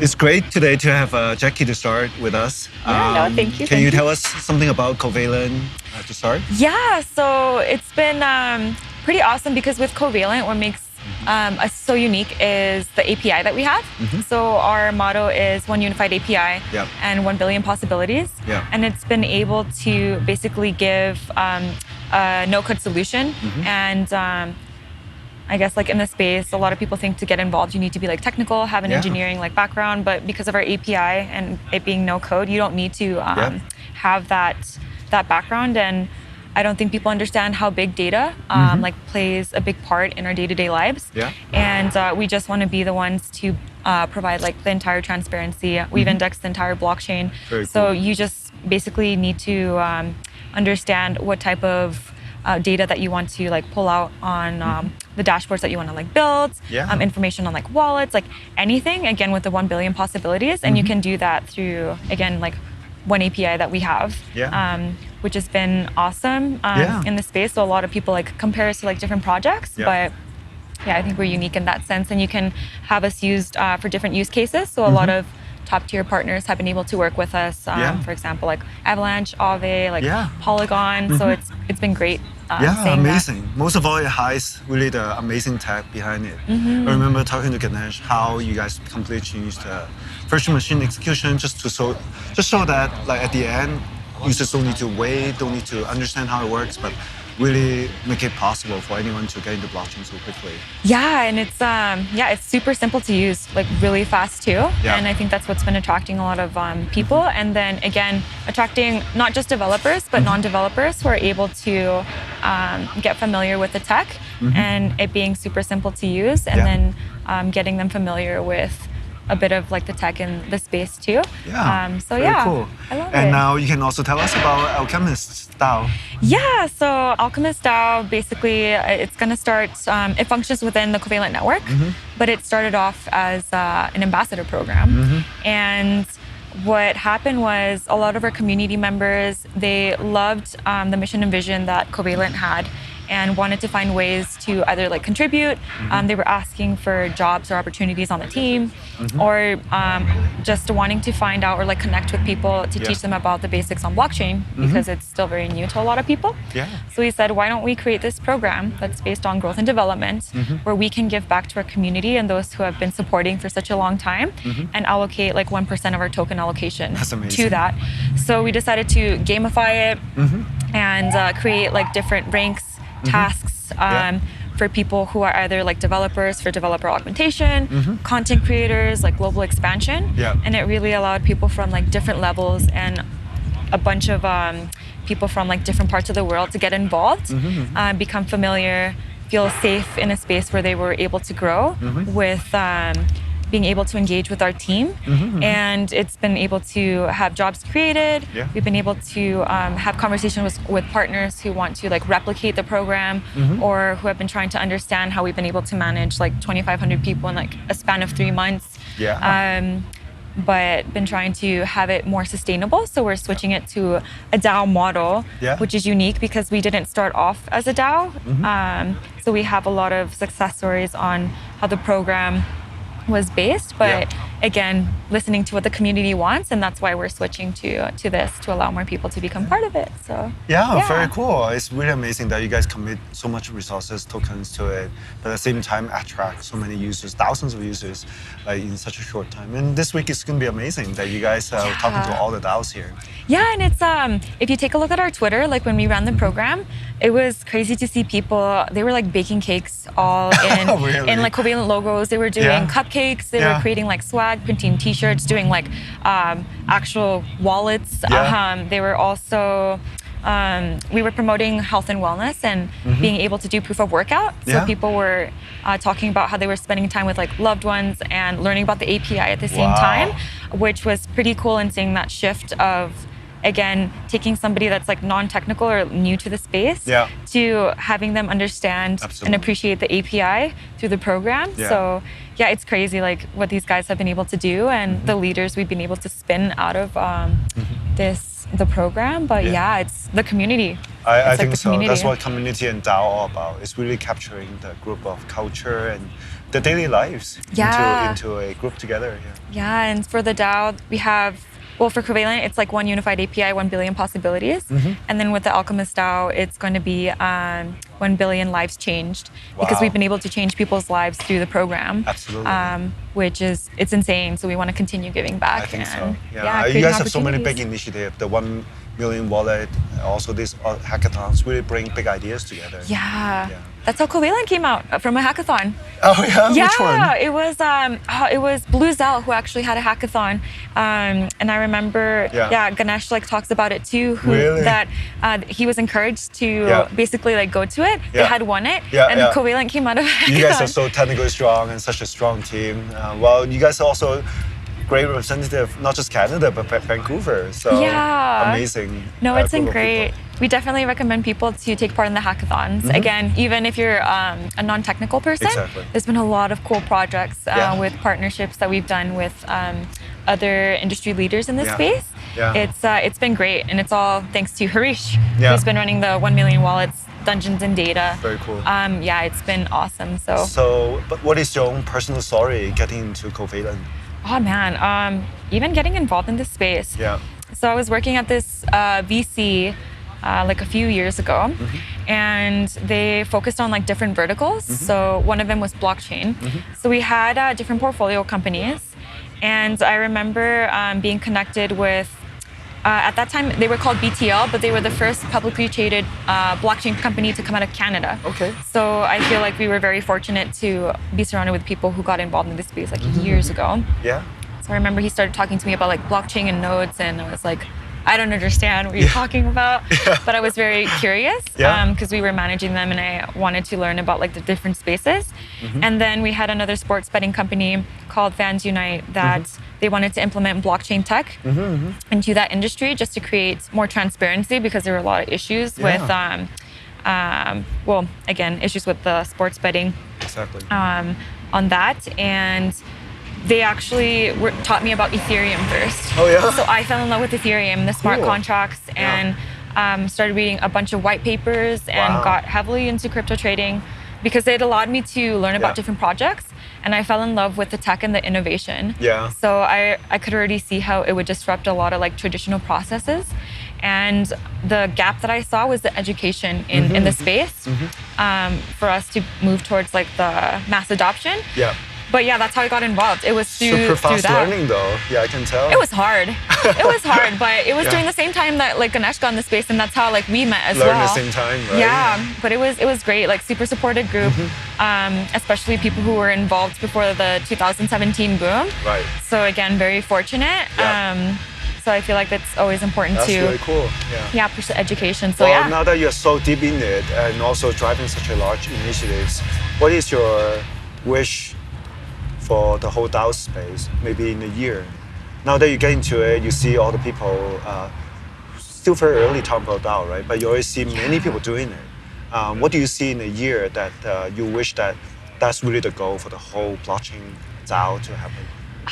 It's great today to have Jackie to start with us. Thank you. Can you tell us something about Covalent to start? Yeah, so it's been pretty awesome because with Covalent, what makes us so unique is the API that we have. So our motto is one unified API and 1 billion possibilities. And it's been able to basically give a no-code solution. And I guess like in the space, a lot of people think to get involved, you need to be like technical, have an engineering like background, but because of our API and it being no code, you don't need to have that background. And I don't think people understand how big data like plays a big part in our day-to-day lives. And we just want to be the ones to provide like the entire transparency. We've indexed the entire blockchain. So you just basically need to understand what type of data that you want to like pull out on the dashboards that you want to like build, information on like wallets, like anything, again, with the 1 billion possibilities. And you can do that through, again, like one API that we have, which has been awesome in the space. So a lot of people like compare us to like different projects, but yeah, I think we're unique in that sense. And you can have us used for different use cases. So a lot of top tier partners have been able to work with us. For example, like Avalanche, Aave, like Polygon. So it's been great. Amazing. Most of all, it hides really the amazing tech behind it. I remember talking to Ganesh how you guys completely changed the virtual machine execution just to show that like at the end, users don't need to wait, don't need to understand how it works, but really make it possible for anyone to get into blockchain so quickly. Yeah, and it's super simple to use, like really fast too. And I think that's what's been attracting a lot of people. And then again, attracting not just developers, but non-developers who are able to get familiar with the tech and it being super simple to use, and then getting them familiar with a bit of like the tech in the space too. Cool. I love it. And now you can also tell us about Alchemist DAO. Yeah, so Alchemist DAO, basically it's going to start, it functions within the Covalent network, but it started off as an ambassador program. And what happened was a lot of our community members, they loved the mission and vision that Covalent had and wanted to find ways to either like contribute. They were asking for jobs or opportunities on the team, or just wanting to find out or like connect with people to teach them about the basics on blockchain because it's still very new to a lot of people. So we said, why don't we create this program that's based on growth and development where we can give back to our community and those who have been supporting for such a long time and allocate like 1% of our token allocation to that. So we decided to gamify it and create like different ranks, tasks for people who are either like developers for developer augmentation, content creators, like global expansion. And it really allowed people from like different levels and a bunch of people from like different parts of the world to get involved, become familiar, feel safe in a space where they were able to grow with being able to engage with our team. And it's been able to have jobs created. We've been able to have conversations with partners who want to like replicate the program or who have been trying to understand how we've been able to manage like 2,500 people in like a span of 3 months. But been trying to have it more sustainable. So we're switching it to a DAO model, which is unique because we didn't start off as a DAO. So we have a lot of success stories on how the program was based, but again, listening to what the community wants, and that's why we're switching to this to allow more people to become part of it. So very cool. It's really amazing that you guys commit so much resources, tokens to it, but at the same time attract so many users, thousands of users, like in such a short time. And this week it's going to be amazing that you guys are talking to all the DAOs here. And it's if you take a look at our Twitter, like when we ran the program, it was crazy to see people. They were like baking cakes all in in like Covalent logos. They were doing cupcakes. They were creating like swag, printing T-shirts, doing like actual wallets. They were also we were promoting health and wellness and being able to do proof of workout. So people were talking about how they were spending time with like loved ones and learning about the API at the same time, which was pretty cool, and seeing that shift of, again, taking somebody that's like non-technical or new to the space to having them understand and appreciate the API through the program. So it's crazy like what these guys have been able to do and the leaders we've been able to spin out of the program. But it's the community. I think so. That's what community and DAO are about. It's really capturing the group of culture and the daily lives Yeah. into a group together. Yeah. Yeah, and for the DAO, we have, well, for Covalent, it's like one unified API, 1 billion possibilities. And then with the Alchemist DAO, it's going to be 1 billion lives changed because Wow. we've been able to change people's lives through the program. Absolutely. Which is, it's insane. So we want to continue giving back. I think so. and, Yeah. You creating guys have so many big opportunities. initiatives. The 1 million wallet, also these hackathons really bring big ideas together. Yeah. Yeah. That's how Covalent came out, from a hackathon. Oh yeah? Yeah, Which one? it was Blue Zell who actually had a hackathon, and I remember, Ganesh like talks about it too. Really? That he was encouraged to basically like go to it. They Yeah. had won it, Yeah, and yeah. Covalent came out of hackathon. You guys are so technically strong and such a strong team. Well, you guys are also great representative, not just Canada, but Vancouver. So Yeah. amazing. No, it's been group of great. people. We definitely recommend people to take part in the hackathons. Again, even if you're a non-technical person, Exactly. there's been a lot of cool projects Yeah. with partnerships that we've done with other industry leaders in this Yeah. space. Yeah. It's been great, and it's all thanks to Harish, Yeah. who's been running the 1 million wallets, Dungeons and Data. Very cool. Yeah, it's been awesome. So, but what is your own personal story getting into Covalent? Oh man, even getting involved in this space. Yeah. So I was working at this VC like a few years ago, and they focused on like different verticals. So one of them was blockchain. So we had different portfolio companies, and I remember being connected with. At that time, they were called BTL, but they were the first publicly traded blockchain company to come out of Canada. Okay. So I feel like we were very fortunate to be surrounded with people who got involved in this space like years ago. Yeah. So I remember he started talking to me about like blockchain and nodes, and I was like, I don't understand what you're talking about. But I was very curious because we were managing them, and I wanted to learn about like the different spaces. And then we had another sports betting company called Fans Unite that they wanted to implement blockchain tech into that industry just to create more transparency, because there were a lot of issues with, well, again, issues with the sports betting Exactly. on that. And they actually taught me about Ethereum first. Oh, yeah? So I fell in love with Ethereum, the smart Cool. contracts, and started reading a bunch of white papers and Wow. got heavily into crypto trading because it allowed me to learn about different projects. And I fell in love with the tech and the innovation. Yeah. So I could already see how it would disrupt a lot of like traditional processes. And the gap that I saw was the education in the space for us to move towards like the mass adoption. Yeah. But yeah, that's how I got involved. It was Super through fast that. learning though. Yeah, I can tell. It was hard. It was hard, but it was Yeah. during the same time that like Ganesh got in the space, and that's how like we met as Learn well. at the same time, right? Yeah, but it was great. Like super supported group, especially people who were involved before the 2017 boom. Right. So again, very fortunate. Yeah. So I feel like that's always important That's to really cool. Yeah. pursue education. So Well, yeah. now that you're so deep in it and also driving such a large initiatives, what is your wish for the whole DAO space, maybe in a year? Now that you get into it, you see all the people, still very early talking about DAO, right? But you already see many people doing it. What do you see in a year that you wish that that's really the goal for the whole blockchain DAO to happen?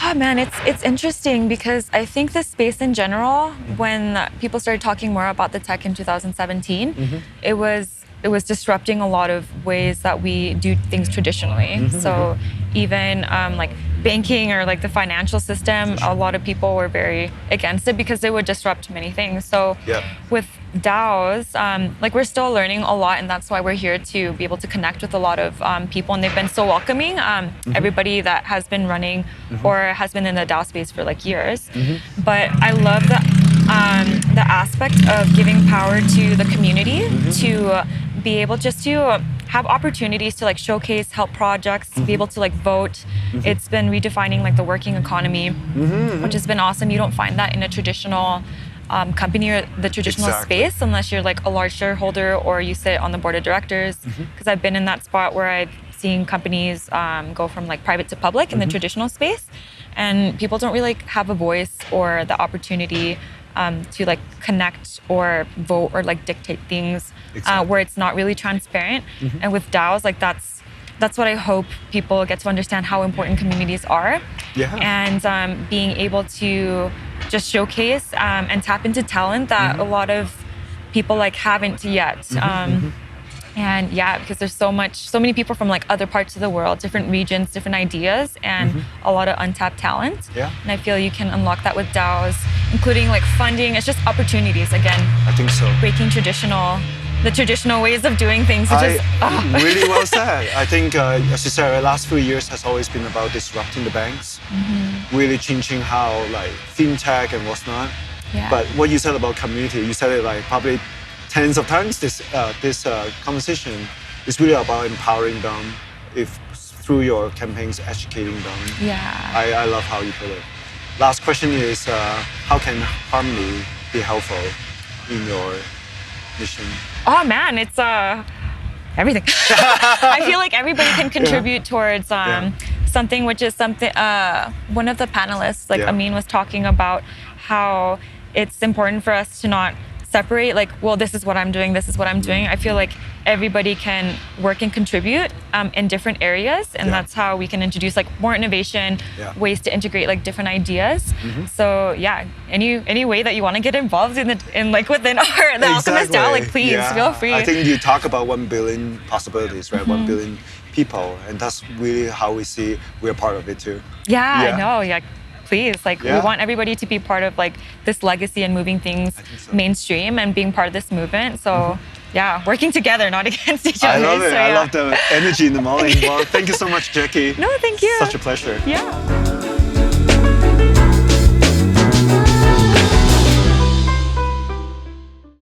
Ah man, it's interesting because I think the space in general, when people started talking more about the tech in 2017, it was disrupting a lot of ways that we do things traditionally. So even like banking or like the financial system, a lot of people were very against it because they would disrupt many things. So with DAOs, like we're still learning a lot, and that's why we're here to be able to connect with a lot of people, and they've been so welcoming. Everybody that has been running or has been in the DAO space for like years. But I love the aspect of giving power to the community to be able just to have opportunities to like showcase, help projects, be able to like vote. It's been redefining like the working economy, which has been awesome. You don't find that in a traditional company or the traditional space unless you're like a large shareholder or you sit on the board of directors. Because I've been in that spot where I've seen companies go from like private to public in the traditional space, and people don't really like have a voice or the opportunity to like connect or vote or like dictate things where it's not really transparent. And with DAOs, like that's what I hope people get to understand, how important communities are. And being able to just showcase and tap into talent that a lot of people like haven't yet. And yeah, because there's so many people from like other parts of the world, different regions, different ideas, and a lot of untapped talent. Yeah. And I feel you can unlock that with DAOs, including like funding. It's just opportunities again. I think so. Breaking the traditional ways of doing things. Really well said. I think, as you said, the last few years has always been about disrupting the banks, really changing how like fintech and what's not. Yeah. But what you said about community, you said it like probably tens of times. This conversation is really about empowering them, through your campaigns, educating them. Yeah. I love how you put it. Last question is, how can Harmony be helpful in your mission? Oh man, it's everything. I feel like everybody can contribute towards something, which is something. One of the panelists, like Amin, was talking about how it's important for us to not separate, like, well, this is what I'm doing, this is what I'm doing. I feel like everybody can work and contribute in different areas, and that's how we can introduce like more innovation, ways to integrate like different ideas. So yeah, any way that you want to get involved in like within the Alchemist DAO, like please feel free. I think you talk about 1 billion possibilities, right? 1 billion people, and that's really how we see we're part of it too. I know. Please, like we want everybody to be part of like this legacy and moving things mainstream and being part of this movement. So yeah, working together, not against each other. I love it. So, I love the energy in the morning. Well, thank you so much, Jackie. No, thank you. Such a pleasure. Yeah.